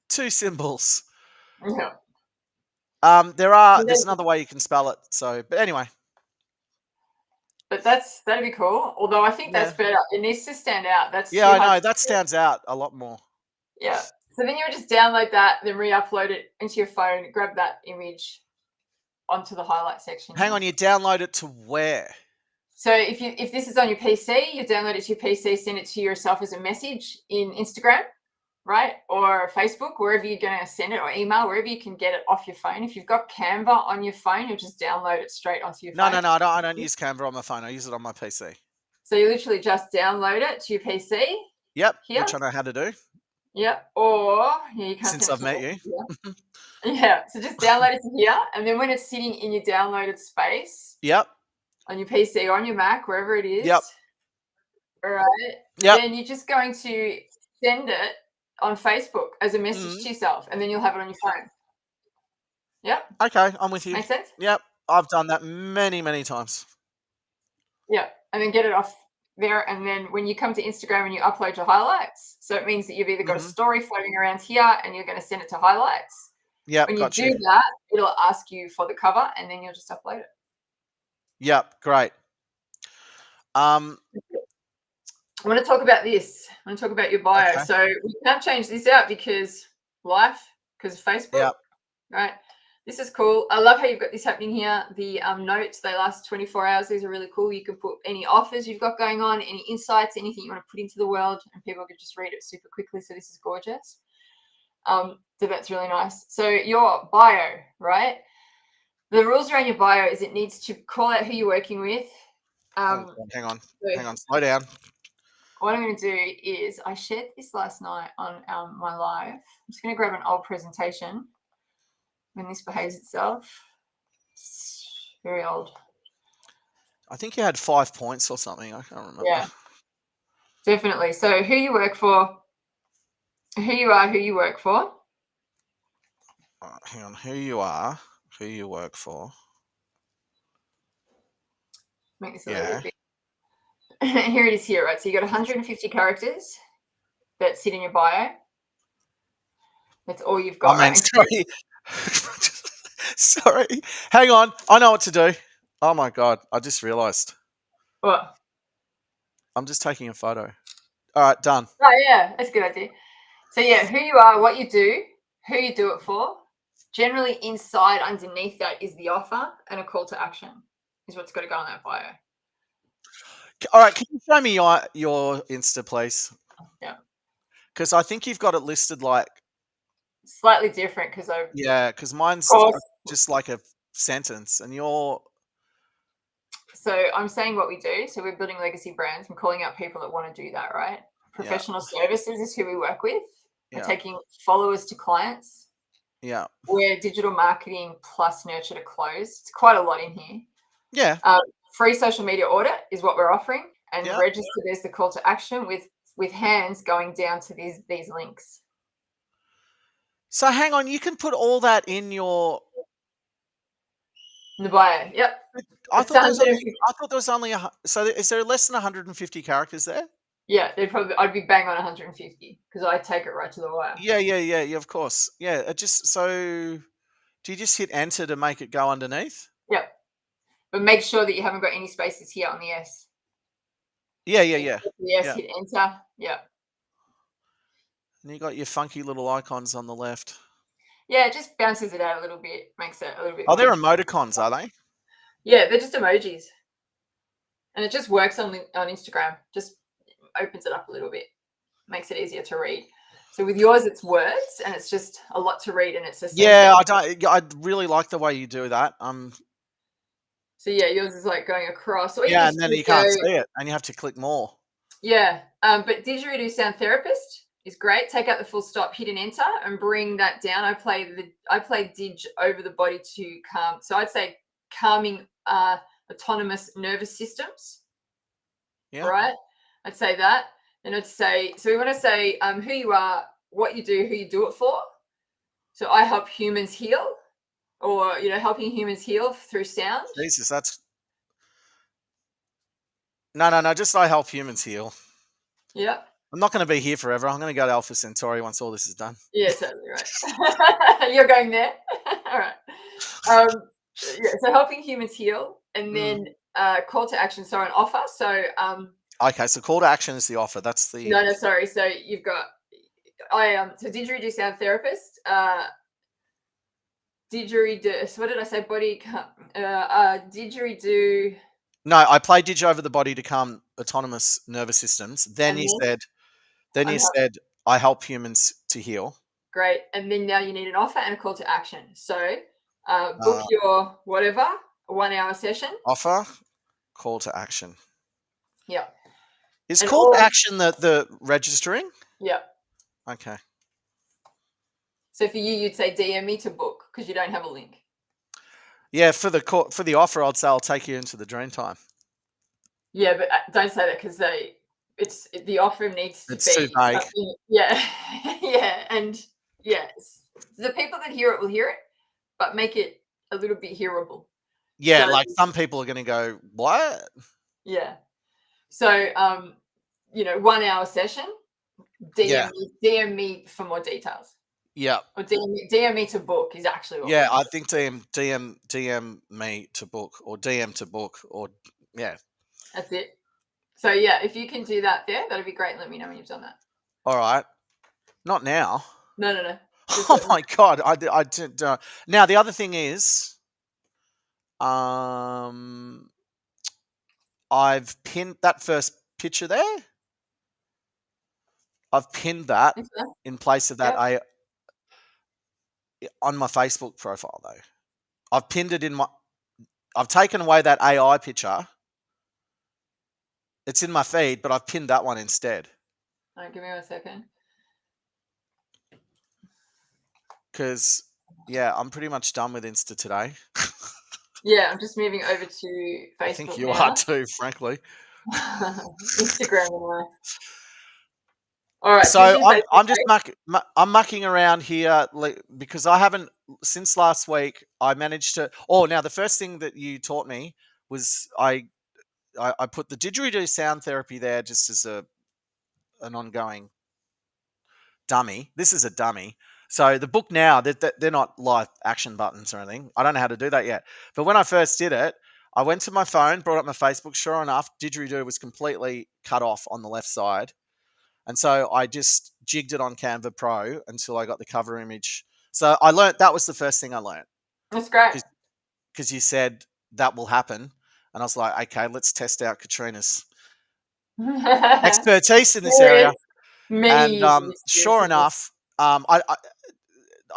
two symbols. Yeah. There's another way you can spell it. So, but anyway. But that'd be cool. Although I think that's Yeah. better. It needs to stand out. That's Yeah, too I hard know. to That do. stands out a lot more. Yeah. So then you would just download that, then re-upload it into your phone, grab that image onto the highlight section. Hang on, you download it to where? So if this is on your PC, you download it to your PC, send it to yourself as a message in Instagram, right? Or Facebook, wherever you're going to send it, or email, wherever you can get it off your phone. If you've got Canva on your phone, you'll just download it straight onto your phone. No, I don't use Canva on my phone. I use it on my PC. So you literally just download it to your PC. Yep, here. which I know how to do. Yep. Or you can't since I've met you. Yeah. So just download it to here, and then when it's sitting in your downloaded space, Yep. on your PC or on your Mac, wherever it is. Yep. All right. Yep. Then you're just going to send it on Facebook as a message to yourself, and then you'll have it on your phone. Yep. Okay, I'm with you. Make sense? Yep. I've done that many, many times. Yeah. And then get it off there. And then when you come to Instagram and you upload your highlights, so it means that you've either got a story floating around here and you're going to send it to highlights. Yep. When you do that, it'll ask you for the cover, and then you'll just upload it. Yep. Great. I want to talk about this. I want to talk about your bio. Okay. So we can't change this out because of Facebook. Yep. Right. This is cool. I love how you've got this happening here. The notes, they last 24 hours. These are really cool. You can put any offers you've got going on, any insights, anything you want to put into the world, and people can just read it super quickly. So this is gorgeous. So that's really nice. So your bio, right? The rules around your bio is it needs to call out who you're working with. Hang on. Slow down. What I'm going to do is I shared this last night on my live. I'm just going to grab an old presentation when this behaves itself. It's very old. I think you had 5 points or something. I can't remember. Yeah, definitely. So who you work for, who you are, who you work for. Hang on. Who you are, who you work for. Make this a little bit. Here it is here, right? So you got 150 characters that sit in your bio. That's all you've got. Oh, man, sorry. Sorry. Hang on. I know what to do. Oh, my God. I just realised. What? I'm just taking a photo. All right, done. Oh, yeah. That's a good idea. So, yeah, who you are, what you do, who you do it for. Generally, inside, underneath that is the offer and a call to action is what's got to go on that bio. All right, can you show me your Insta, please? Yeah. Because I think you've got it listed like... Slightly different because I... Yeah, because mine's just like a sentence and you're... So I'm saying what we do. So we're building legacy brands. I'm calling out people that want to do that, right? Professional services is who we work with. We're taking followers to clients. Yeah. We're digital marketing plus nurture to close. It's quite a lot in here. Yeah. Free social media audit is what we're offering. And register, there's the call to action with hands going down to these links. So hang on, you can put all that in your... In the bio, yep. I thought there was only... So is there less than 150 characters there? Yeah, I'd be bang on 150 because I take it right to the wire. Yeah, of course. Yeah, so do you just hit enter to make it go underneath? Yep. But make sure that you haven't got any spaces here on the S. Yeah. Yes, hit enter. Yeah. And you got your funky little icons on the left. Yeah, it just bounces it out a little bit, makes it a little bit. Oh, they're emoticons, are they? Yeah, they're just emojis. And it just works on Instagram. Just opens it up a little bit. Makes it easier to read. So with yours, it's words, and it's just a lot to read, and it's a sentence. I really like the way you do that. So yeah, yours is like going across. Or and then you can't see it, and you have to click more. Yeah, but didgeridoo sound therapist is great. Take out the full stop, hit an enter, and bring that down. I play dig over the body to calm. So I'd say calming autonomous nervous systems. Yeah. Right? I'd say that. And I'd say, so we want to say who you are, what you do, who you do it for. So I help humans heal, or, helping humans heal through sound. Jesus, that's no. Just I help humans heal. Yeah. I'm not going to be here forever. I'm going to go to Alpha Centauri once all this is done. Yeah, totally right. You're going there. All right. Yeah, so helping humans heal, and then call to action. So an offer. So Okay, so call to action is the offer. That's the no, sorry. So you've got so didgeridoo sound therapist. Didgeridoo. So what did I say? Didgeridoo. No, I play didgeridoo over the body to calm autonomous nervous systems. Then you said, I help humans to heal. Great. And then now you need an offer and a call to action. So book your whatever, a 1 hour session. Offer, call to action. Yeah. Is call to action the registering? Yeah. Okay. So for you, you'd say DM me to book because you don't have a link. Yeah, for the offer, I'd say I'll take you into the dream time. Yeah, but don't say that because the offer needs to be. It's too vague. Yeah, yeah, and yes, the people that hear it will hear it, but make it a little bit hearable. Yeah, so, like some people are going to go, what? Yeah. So 1 hour session. DM me for more details. Yeah. Or DM me to book is actually what. Yeah, I think DM me to book, or DM to book, or yeah. That's it. So yeah, if you can do that there, that'd be great. Let me know when you've done that. All right. Not now. No. Oh my God. I did. Now the other thing is, I've pinned that first picture there. I've pinned that in place of that on my Facebook profile though. I've pinned it I've taken away that AI picture. It's in my feed, but I've pinned that one instead. All right, give me 1 second. Because, yeah, I'm pretty much done with Insta today. Yeah, I'm just moving over to Facebook. I think you are too, frankly. Instagram anyway. All right. So I'm just mucking around here because I haven't, since last week, I managed to. Oh, now the first thing that you taught me was I put the didgeridoo sound therapy there just as an ongoing dummy. This is a dummy. So the book now, they're not live action buttons or anything. I don't know how to do that yet. But when I first did it, I went to my phone, brought up my Facebook. Sure enough, didgeridoo was completely cut off on the left side. And so I just jigged it on Canva Pro until I got the cover image. So I learned, that was the first thing I learned. That's great. Because you said that will happen. And I was like, okay, let's test out Katrina's expertise in this area. And sure enough, I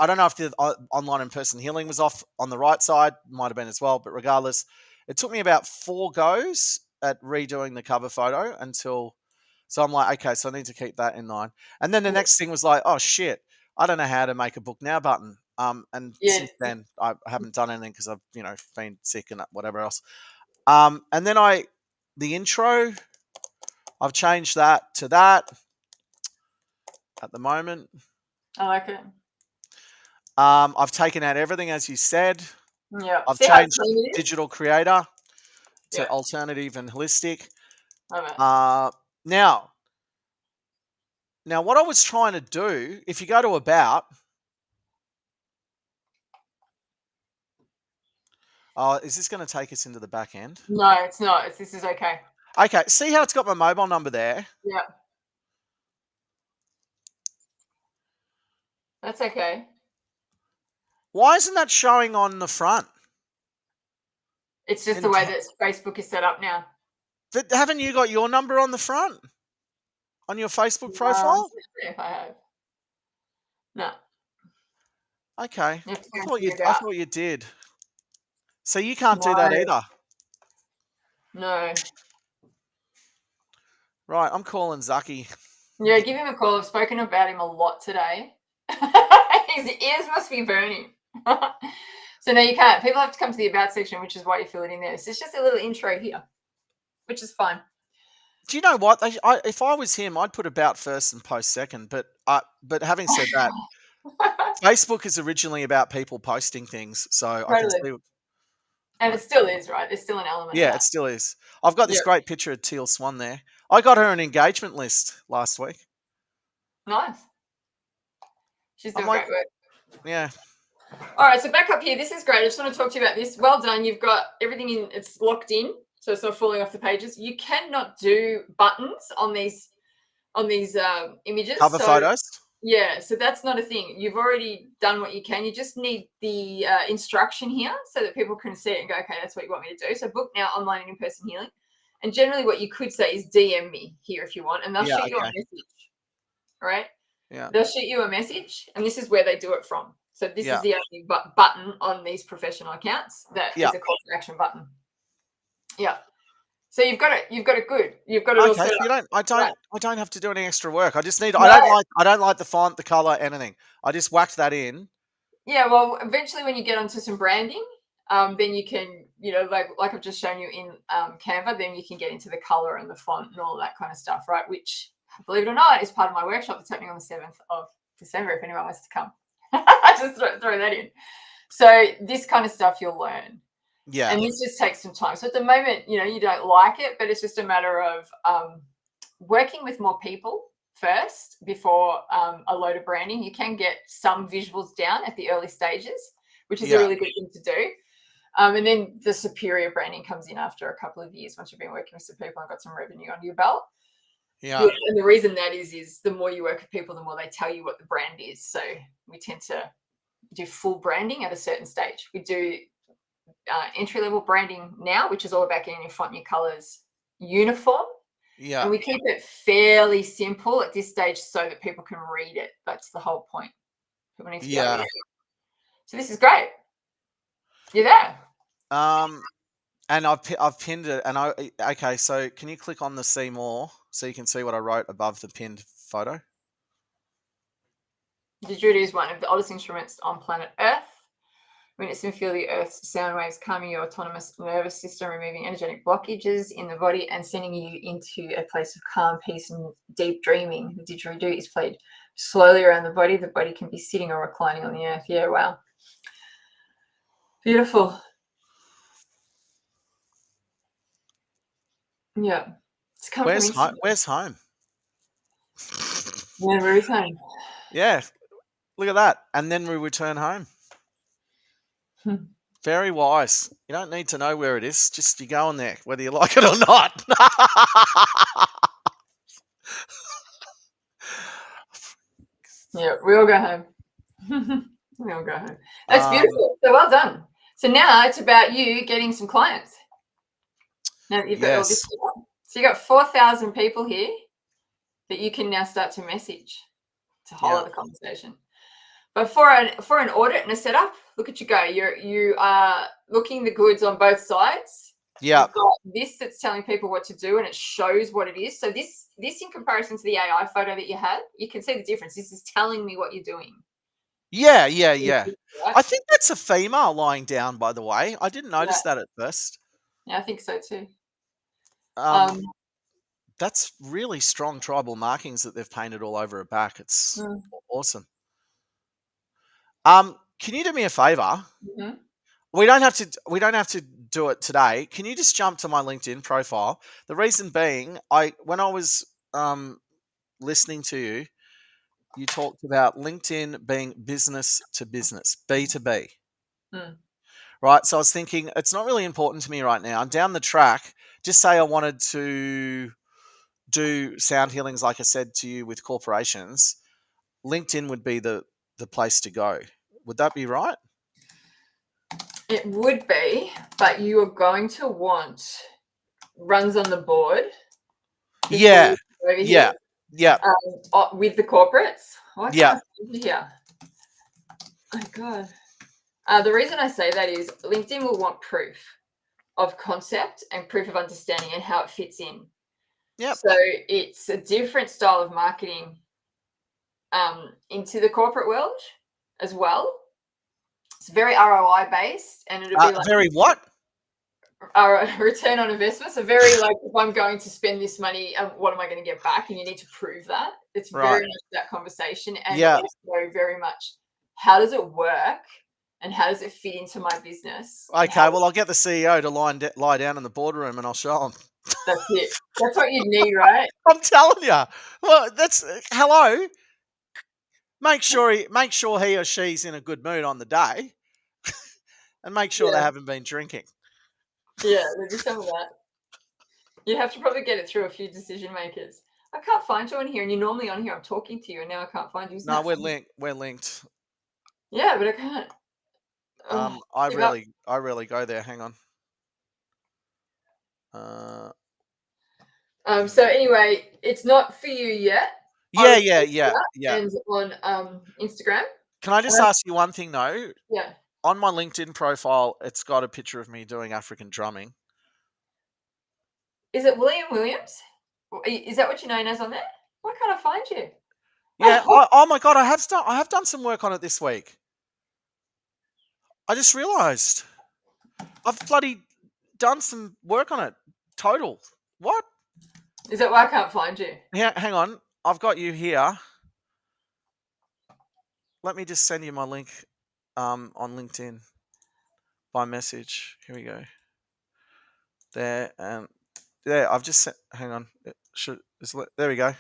don't know if the online in-person healing was off on the right side, might have been as well, but regardless, it took me about 4 goes at redoing the cover photo so I'm like, okay, so I need to keep that in mind. And then the next thing was like, oh shit, I don't know how to make a book now button. And since then I haven't done anything because I've, been sick and whatever else. And then the intro, I've changed that to that at the moment. I like it. I've taken out everything as you said. Yeah. I've changed digital creator to alternative and holistic. Now, what I was trying to do, if you go to about, is this going to take us into the back end? No, it's not. This is okay. Okay, see how it's got my mobile number there? Yeah. That's okay. Why isn't that showing on the front? It's just the way that Facebook is set up now. But haven't you got your number on the front? On your Facebook profile? If I have. No. Okay. I thought you did. So you can't do that either? No. Right, I'm calling Zucky. Yeah, give him a call. I've spoken about him a lot today. His ears must be burning. So no, you can't. People have to come to the about section, which is why you fill it in there. So it's just a little intro here, which is fine. Do you know what? If I was him, I'd put about first and post second. But having said that, Facebook is originally about people posting things, so I can Totally. see. And Like, it still is, right? There's still an element of yeah, that. it still is. I've got this Yeah. great picture of Teal Swan there. I got her an engagement list last week. Nice. She's I'm doing like, great work. yeah, All right, so back up here. This is great. I just want to talk to you about this. Well done. You've got everything in. It's locked in, so it's not falling off the pages. You cannot do buttons on these images. cover So photos. yeah, so that's not a thing. You've already done what you can. You just need the instruction here so that people can see it and go, okay, that's what you want me to do. So book now, online and in-person healing. And generally what you could say is DM me here if you want, and they'll Yeah, shoot you a okay. message, right? Yeah, They'll shoot you a message, and this is where they do it from. So this yeah, is the only button on these professional accounts that yeah. is a call to action button. Yeah. So you've got it. You've got it good. You've got it all Okay, set so up. I don't have to do any extra work. I just need. No. I don't like the font, the color, anything. I just whacked that in. Yeah, well, eventually when you get onto some branding, then you can, like I've just shown you in Canva, then you can get into the color and the font and all that kind of stuff, right? Which, believe it or not, is part of my workshop that's happening on the 7th of December if anyone wants to come. Just throw that in. So this kind of stuff you'll learn. Yeah, And this just takes some time. So at the moment, you don't like it, but it's just a matter of working with more people first before a load of branding. You can get some visuals down at the early stages, which is a really good thing to do. And then the superior branding comes in after a couple of years once you've been working with some people and got some revenue under your belt. yeah, And the reason that is the more you work with people, the more they tell you what the brand is. So we tend to do full branding at a certain stage. We do entry-level branding now, which is all about getting your font and your colors uniform. yeah. And we keep it fairly simple at this stage so that people can read it. That's the whole point. People need to be able to read it. So this is great. You're there. And I've pinned it. And okay. So can you click on the see more so you can see what I wrote above the pinned photo? Didgeridoo is one of the oldest instruments on planet Earth. Witness and feel the Earth's sound waves calming your autonomous nervous system, removing energetic blockages in the body and sending you into a place of calm, peace, and deep dreaming. The didgeridoo is played slowly around the body. The body can be sitting or reclining on the earth. Yeah, wow. Beautiful. Yeah. It's come Where's from home? Where's home? Yeah, where's home? Yeah, look at that. And then we return home. Very wise. You don't need to know where it is. Just you go in there, whether you like it or not. Yeah, we all go home. We all go home. That's beautiful. So well done. So now it's about you getting some clients. Now that you've got all this. So you got 4,000 people here that you can now start to message to hold the conversation. But for an audit and a setup, look at you go. You are looking the goods on both sides. Yeah. You've got this that's telling people what to do and it shows what it is. So this in comparison to the AI photo that you had, you can see the difference. This is telling me what you're doing. Yeah. I think that's a female lying down, by the way. I didn't notice that at first. Yeah, I think so too. That's really strong tribal markings that they've painted all over her back. It's awesome. Can you do me a favor? Mm-hmm. We don't have to do it today. Can you just jump to my LinkedIn profile? The reason being, when I was listening to you, you talked about LinkedIn being business to business, B2B. Right? So I was thinking it's not really important to me right now. And down the track, just say I wanted to do sound healings like I said to you with corporations, LinkedIn would be the place to go. Would that be right? It would be, but you are going to want runs on the board. Yeah. With the corporates. Oh, yeah. Oh, God. The reason I say that is LinkedIn will want proof of concept and proof of understanding and how it fits in. Yep. So it's a different style of marketing into the corporate world as well. It's very ROI based, and it'll be like Very what? Return on investment. So very like, if I'm going to spend this money, what am I going to get back? And you need to prove that. It's very Right. much that conversation, and Yeah. also very much, how does it work and how does it fit into my business? Okay, well, I'll get the CEO to lie down in the boardroom and I'll show him. That's it. That's what you need, right? I'm telling you. Well, that's hello. Make sure he or she's in a good mood on the day, and make sure they Yeah. haven't been drinking. Yeah, there'd be some of that. You'd have to probably get it through a few decision makers. I can't find you on here, and you're normally on here. I'm talking to you, and now I can't find you. No, we're linked. We're linked. Yeah, but I can't. I give up. rarely go there. Hang on. So anyway, it's not for you yet. Yeah. And on Instagram. Can I just ask you one thing though? Yeah. On my LinkedIn profile, it's got a picture of me doing African drumming. Is it William Williams? Is that what you're known as on there? Why can't I find you? Yeah. Oh my god, I have done some work on it this week. I just realised I've bloody done some work on it. Total. What? Is that why I can't find you? Yeah. Hang on. I've got you here. Let me just send you my link on LinkedIn by message. Here we go. There and there. I've just sent. Hang on. There we go.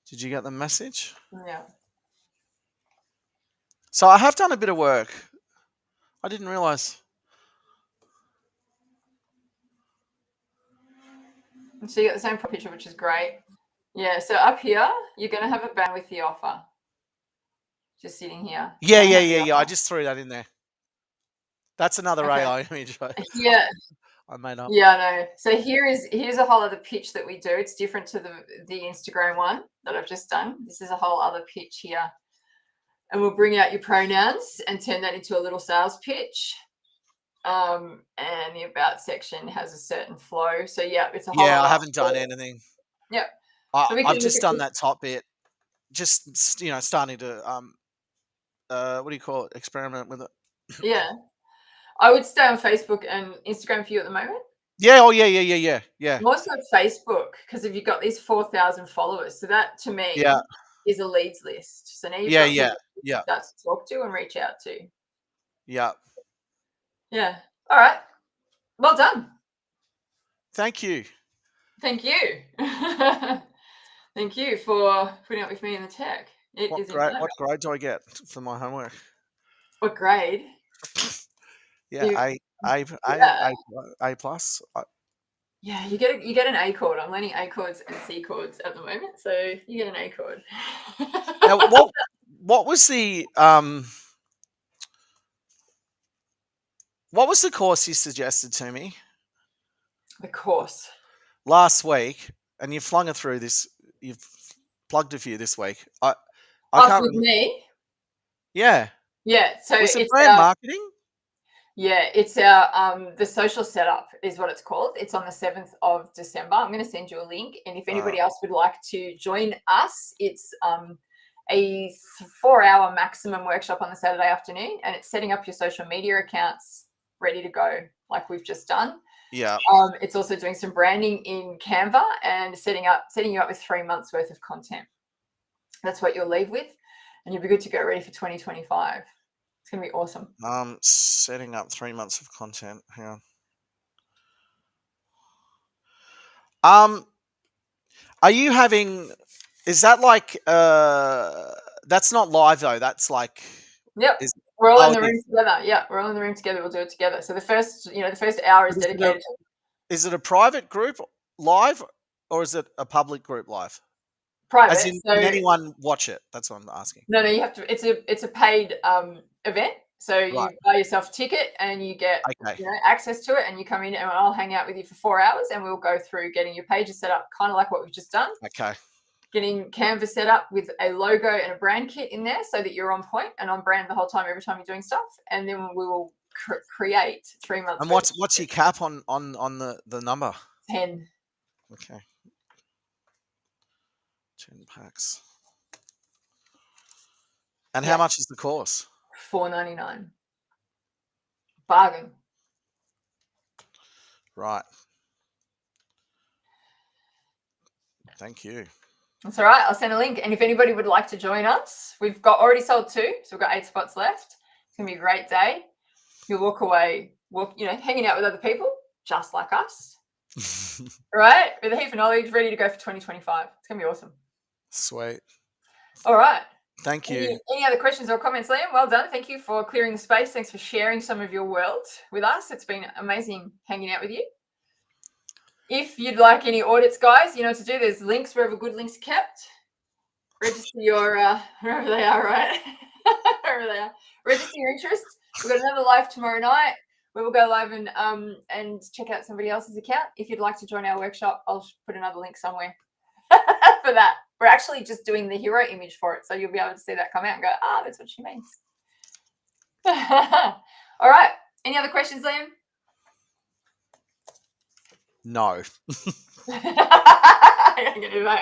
Did you get the message? Yeah. So I have done a bit of work. I didn't realise. So you got the same picture, which is great. Yeah. So up here, you're going to have a ban with the offer. Just sitting here. Yeah. I just threw that in there. That's another Okay. AI image. Yeah. I made up. Yeah, I know. So here's a whole other pitch that we do. It's different to the Instagram one that I've just done. This is a whole other pitch here. And we'll bring out your pronouns and turn that into a little sales pitch. And the about section has a certain flow. So yeah, it's a whole Yeah, I haven't done anything. Yep. I've just done that top bit. Just starting to what do you call it? Experiment with it. Yeah. I would stay on Facebook and Instagram for you at the moment. Yeah. Oh yeah. More so Facebook, because if you've got these 4,000 followers, so that to me is a leads list. So now you've got people yeah. that's to talk to and reach out to. Yeah. Yeah. All right. Well done. Thank you. Thank you. Thank you for putting up with me in the tech. What grade do I get for my homework? What grade? Yeah, A plus. Yeah, you get an A chord. I'm learning A chords and C chords at the moment, so you get an A chord. Now, what was the course you suggested to me? The course last week, and you flung it through this. You've plugged a few this week. I can't with me. Yeah. Yeah. So was it brand marketing? Yeah, it's our the social setup is what it's called. It's on the 7th of December. I'm going to send you a link, and if anybody else would like to join us, it's a 4-hour maximum workshop on the Saturday afternoon, and it's setting up your social media accounts ready to go, like we've just done. Yeah. It's also doing some branding in Canva and setting you up with 3 months worth of content. That's what you'll leave with, and you'll be good to go ready for 2025. It's going to be awesome. Setting up 3 months of content. Hang on. Are you having? Is that like? That's not live though. That's like. Yep. We're all in the room together. Yeah, we're all in the room together. We'll do it together. So the first hour is dedicated. Is it a private group live, or is it a public group live? Private. As in, can anyone watch it? That's what I'm asking. No, you have to. It's a paid event. So you buy yourself a ticket and you get access to it, and you come in, and I'll hang out with you for 4 hours, and we'll go through getting your pages set up, kind of like what we've just done. Okay. getting Canva set up with a logo and a brand kit in there so that you're on point and on brand the whole time, every time you're doing stuff. And then we will create 3 months. And what's your cap on the number? 10. Okay. 10 packs. And how much is the course? $4.99. Bargain. Right. Thank you. That's all right. I'll send a link. And if anybody would like to join us, we've got already sold 2, so we've got 8 spots left. It's gonna be a great day. You'll walk away, hanging out with other people just like us, right? With a heap of knowledge, ready to go for 2025. It's gonna be awesome. Sweet. All right. Thank you. Any other questions or comments, Liam? Well done. Thank you for clearing the space. Thanks for sharing some of your world with us. It's been amazing hanging out with you. If you'd like any audits, guys, you know what to do. There's links wherever good links are kept. Register your, wherever they are, right? Wherever they are. Register your interest. We've got another live tomorrow night where we'll go live and check out somebody else's account. If you'd like to join our workshop, I'll put another link somewhere for that. We're actually just doing the hero image for it, so you'll be able to see that come out and go, that's what she means. All right. Any other questions, Liam? No. I'm gonna do that.